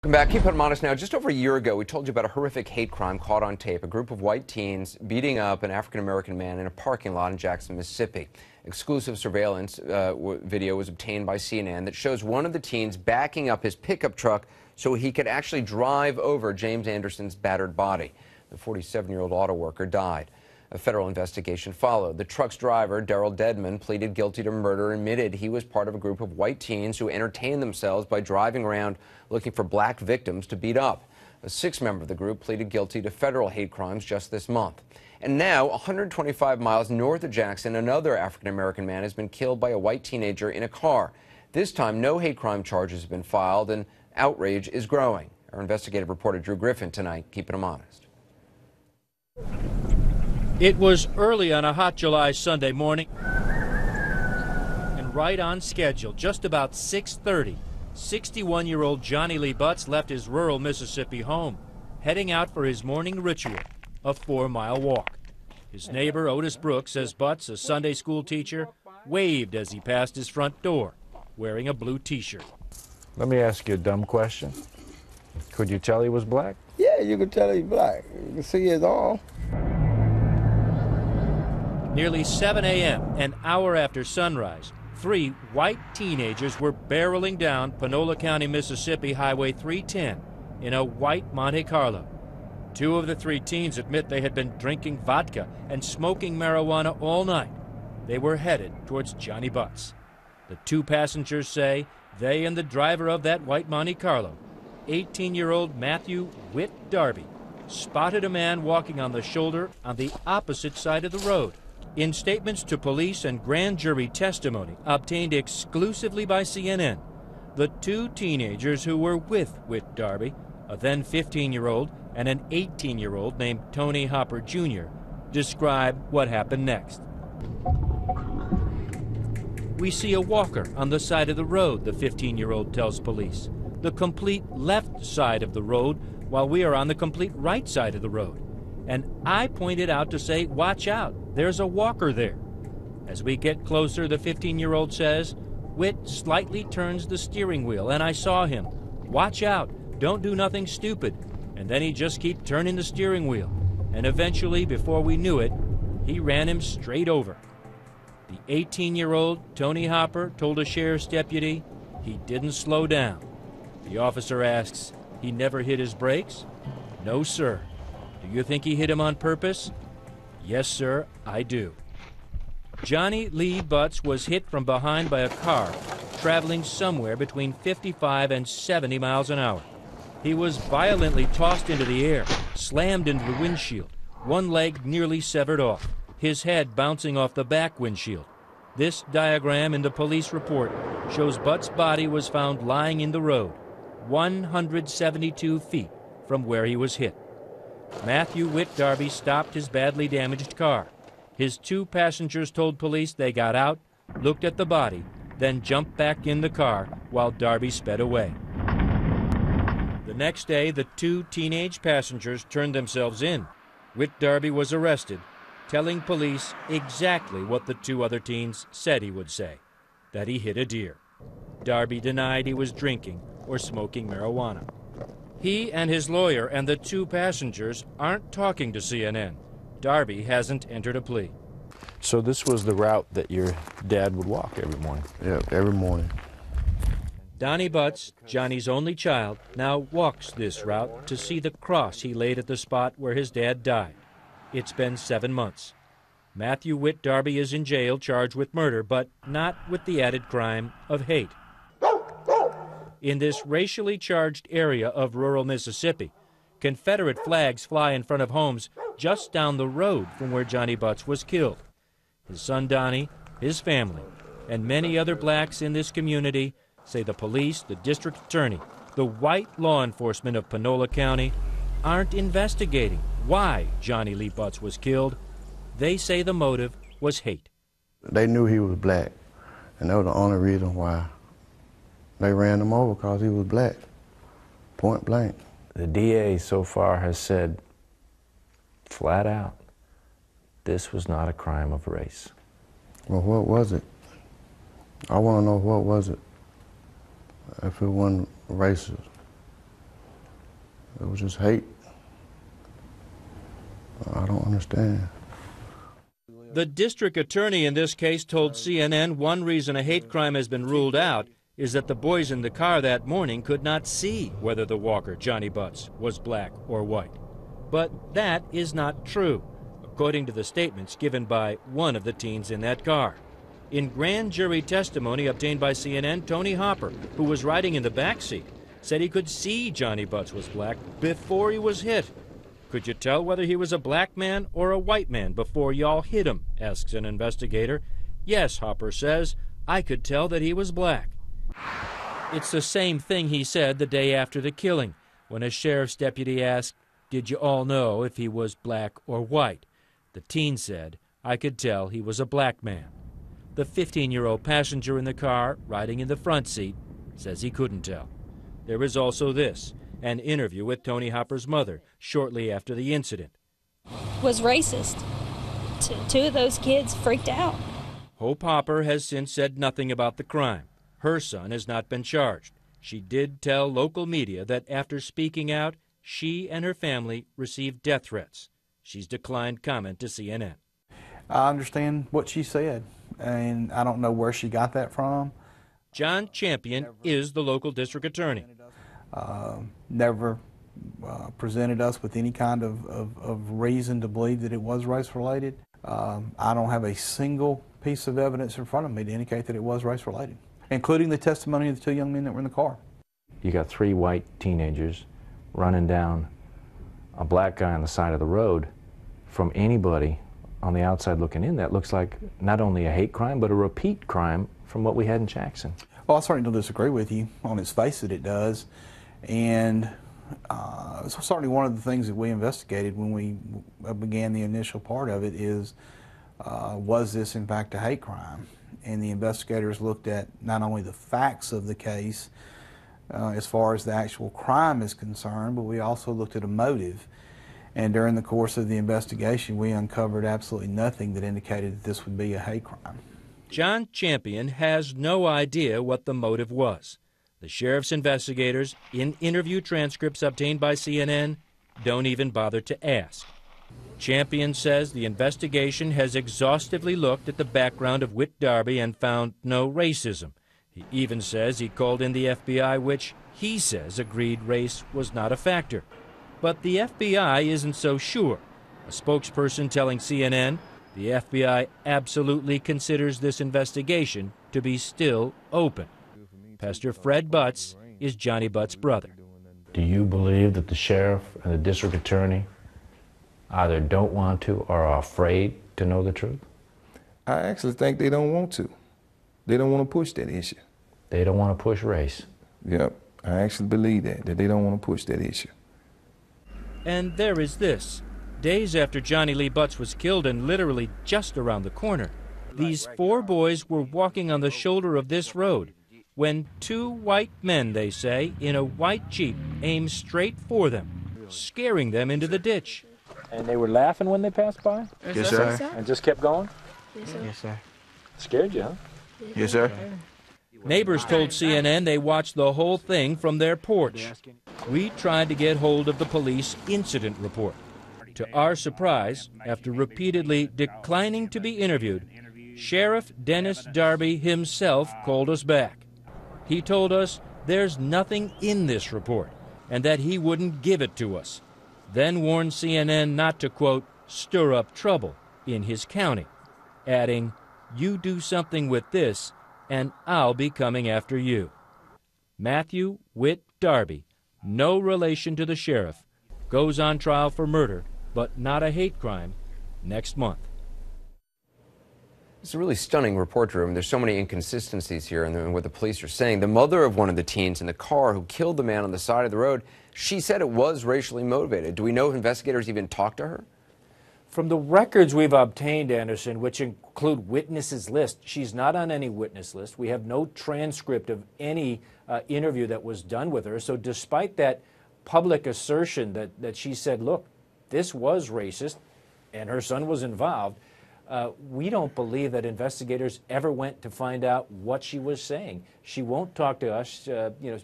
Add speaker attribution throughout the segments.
Speaker 1: Welcome back. Keep it honest now. Just over a year ago, we told you about a horrific hate crime caught on tape. A group of white teens beating up an African-American man in a parking lot in Jackson, Mississippi. Exclusive surveillance video was obtained by CNN that shows one of the teens backing up his pickup truck so he could actually drive over James Anderson's battered body. The 47-year-old auto worker died. A federal investigation followed. The truck's driver, Daryl Dedman, pleaded guilty to murder and admitted he was part of a group of white teens who entertained themselves by driving around looking for black victims to beat up. A sixth member of the group pleaded guilty to federal hate crimes just this month. And now, 125 miles north of Jackson, another African-American man has been killed by a white teenager in a car. This time, no hate crime charges have been filed, and outrage is growing. Our investigative reporter Drew Griffin tonight, keeping him honest.
Speaker 2: It was early on a hot July Sunday morning and right on schedule, just about 6:30. 61-year-old Johnny Lee Butts left his rural Mississippi home, heading out for his morning ritual, a 4-mile walk. His neighbor, Otis Brooks, says Butts, a Sunday school teacher, waved as he passed his front door, wearing a blue T-shirt.
Speaker 3: Let me ask you a dumb question. Could you tell he was black?
Speaker 4: Yeah, you could tell he's black. You can see his arm.
Speaker 2: Nearly 7 a.m., an hour after sunrise, 3 white teenagers were barreling down Panola County, Mississippi Highway 310 in a white Monte Carlo. 2 of the 3 teens admit they had been drinking vodka and smoking marijuana all night. They were headed towards Johnny Butts. The 2 passengers say they and the driver of that white Monte Carlo, 18-year-old Matthew Whit Darby, spotted a man walking on the shoulder on the opposite side of the road. In statements to police and grand jury testimony obtained exclusively by CNN, the 2 teenagers who were with Whit Darby, a then 15-year-old and an 18-year-old named Tony Hopper Jr., describe what happened next. We see a walker on the side of the road, the 15-year-old tells police. The complete left side of the road, while we are on the complete right side of the road. And I pointed out to say, watch out, there's a walker there. As we get closer, the 15-year-old says, Whit slightly turns the steering wheel, and I saw him. Watch out, don't do nothing stupid. And then he just kept turning the steering wheel. And eventually, before we knew it, he ran him straight over. The 18-year-old, Tony Hopper, told a sheriff's deputy he didn't slow down. The officer asks, he never hit his brakes? No, sir. Do you think he hit him on purpose? Yes, sir, I do. Johnny Lee Butts was hit from behind by a car traveling somewhere between 55 and 70 miles an hour. He was violently tossed into the air, slammed into the windshield, one leg nearly severed off, his head bouncing off the back windshield. This diagram in the police report shows Butts' body was found lying in the road, 172 feet from where he was hit. Matthew Whit Darby stopped his badly damaged car. His 2 passengers told police they got out, looked at the body, then jumped back in the car while Darby sped away. The next day, the 2 teenage passengers turned themselves in. Whit Darby was arrested, telling police exactly what the 2 other teens said he would say, that he hit a deer. Darby denied he was drinking or smoking marijuana. He and his lawyer and the 2 passengers aren't talking to CNN. Darby hasn't entered a plea.
Speaker 3: So this was the route that your dad would walk every morning?
Speaker 4: Yeah, every morning.
Speaker 2: Donnie Butts, Johnny's only child, now walks this route to see the cross he laid at the spot where his dad died. It's been 7 months. Matthew Whit Darby is in jail charged with murder, but not with the added crime of hate. In this racially charged area of rural Mississippi, Confederate flags fly in front of homes just down the road from where Johnny Butts was killed. His son Donnie, his family, and many other blacks in this community say the police, the district attorney, the white law enforcement of Panola County aren't investigating why Johnny Lee Butts was killed. They say the motive was hate.
Speaker 4: They knew he was black, and that was the only reason why they ran him over, because he was black, point blank.
Speaker 3: The DA so far has said flat out, this was not a crime of race.
Speaker 4: Well, what was it? I want to know, what was it? If it wasn't racist. It was just hate. I don't understand.
Speaker 2: The district attorney in this case told CNN one reason a hate crime has been ruled out is that the boys in the car that morning could not see whether the walker, Johnny Butts, was black or white. But that is not true, according to the statements given by one of the teens in that car. In grand jury testimony obtained by CNN, Tony Hopper, who was riding in the back seat, said he could see Johnny Butts was black before he was hit. Could you tell whether he was a black man or a white man before y'all hit him? Asks an investigator. Yes, Hopper says, I could tell that he was black. It's the same thing he said the day after the killing, when a sheriff's deputy asked, did you all know if he was black or white? The teen said, I could tell he was a black man. The 15-year-old passenger in the car, riding in the front seat, says he couldn't tell. There is also this, an interview with Tony Hopper's mother shortly after the incident.
Speaker 5: Was racist. Two of those kids freaked out.
Speaker 2: Hope Hopper has since said nothing about the crime. Her son has not been charged. She did tell local media that after speaking out, she and her family received death threats. She's declined comment to CNN.
Speaker 6: I understand what she said, and I don't know where she got that from.
Speaker 2: John Champion is the local district attorney.
Speaker 6: Never presented us with any kind of reason to believe that it was race-related. I don't have a single piece of evidence in front of me to indicate that it was race-related, including the testimony of the two young men that were in the car.
Speaker 3: You got 3 white teenagers running down a black guy on the side of the road. From anybody on the outside looking in, that looks like not only a hate crime, but a repeat crime from what we had in Jackson.
Speaker 6: Well, I certainly don't disagree with you on its face that it does. And it's certainly one of the things that we investigated when we began the initial part of it is, was this in fact a hate crime? And the investigators looked at not only the facts of the case as far as the actual crime is concerned, but we also looked at a motive. And during the course of the investigation, we uncovered absolutely nothing that indicated that this would be a hate crime.
Speaker 2: John Champion has no idea what the motive was. The sheriff's investigators, in interview transcripts obtained by CNN, don't even bother to ask. Champion says the investigation has exhaustively looked at the background of Whit Darby and found no racism. He even says he called in the FBI, which he says agreed race was not a factor. But the FBI isn't so sure. A spokesperson telling CNN the FBI absolutely considers this investigation to be still open. Pastor Fred Butts is Johnny Butts' brother.
Speaker 3: Do you believe that the sheriff and the district attorney either don't want to or are afraid to know the truth?
Speaker 7: I actually think they don't want to. They don't want to push that issue.
Speaker 3: They don't want to push race.
Speaker 7: Yep, I actually believe that they don't want to push that issue.
Speaker 2: And there is this. Days after Johnny Lee Butts was killed and literally just around the corner, these 4 boys were walking on the shoulder of this road when 2 white men, they say, in a white Jeep aimed straight for them, scaring them into the ditch.
Speaker 8: And they were laughing when they passed by?
Speaker 4: Yes, sir.
Speaker 8: And just kept going?
Speaker 5: Yes, sir.
Speaker 4: Yes, sir.
Speaker 8: Scared you, huh?
Speaker 4: Yes, sir.
Speaker 2: Neighbors told CNN they watched the whole thing from their porch. We tried to get hold of the police incident report. To our surprise, after repeatedly declining to be interviewed, Sheriff Dennis Darby himself called us back. He told us there's nothing in this report and that he wouldn't give it to us, then warned CNN not to, quote, stir up trouble in his county, adding, you do something with this and I'll be coming after you. Matthew Whit Darby, no relation to the sheriff, goes on trial for murder, but not a hate crime, next month.
Speaker 1: It's a really stunning report, Drew. There's so many inconsistencies here in what the police are saying. The mother of one of the teens in the car who killed the man on the side of the road, she said it was racially motivated. Do we know if investigators even talked to her?
Speaker 9: From the records we've obtained, Anderson, which include witnesses list, she's not on any witness list. We have no transcript of any interview that was done with her. So despite that public assertion that she said, look, this was racist and her son was involved, We don't believe that investigators ever went to find out what she was saying. She won't talk to us.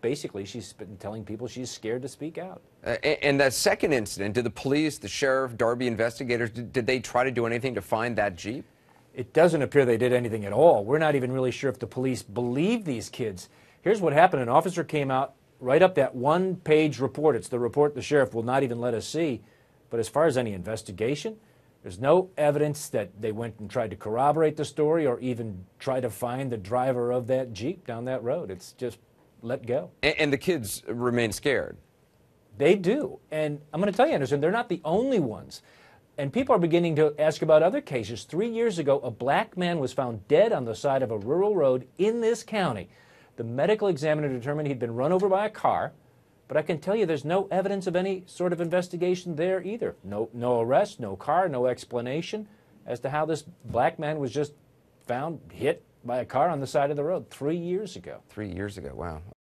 Speaker 9: Basically, she's been telling people she's scared to speak out.
Speaker 1: And that second incident, did the police, the sheriff, Darby investigators, did they try to do anything to find that Jeep?
Speaker 9: It doesn't appear they did anything at all. We're not even really sure if the police believe these kids. Here's what happened. An officer came out, write up that one-page report. It's the report the sheriff will not even let us see. But as far as any investigation, there's no evidence that they went and tried to corroborate the story or even try to find the driver of that Jeep down that road. It's just let go.
Speaker 1: And the kids remain scared.
Speaker 9: They do. And I'm going to tell you, Anderson, they're not the only ones. And people are beginning to ask about other cases. 3 years ago, a black man was found dead on the side of a rural road in this county. The medical examiner determined he'd been run over by a car. But I can tell you there's no evidence of any sort of investigation there either. No arrest, no car, no explanation as to how this black man was just found hit by a car on the side of the road 3 years ago.
Speaker 1: 3 years ago, wow.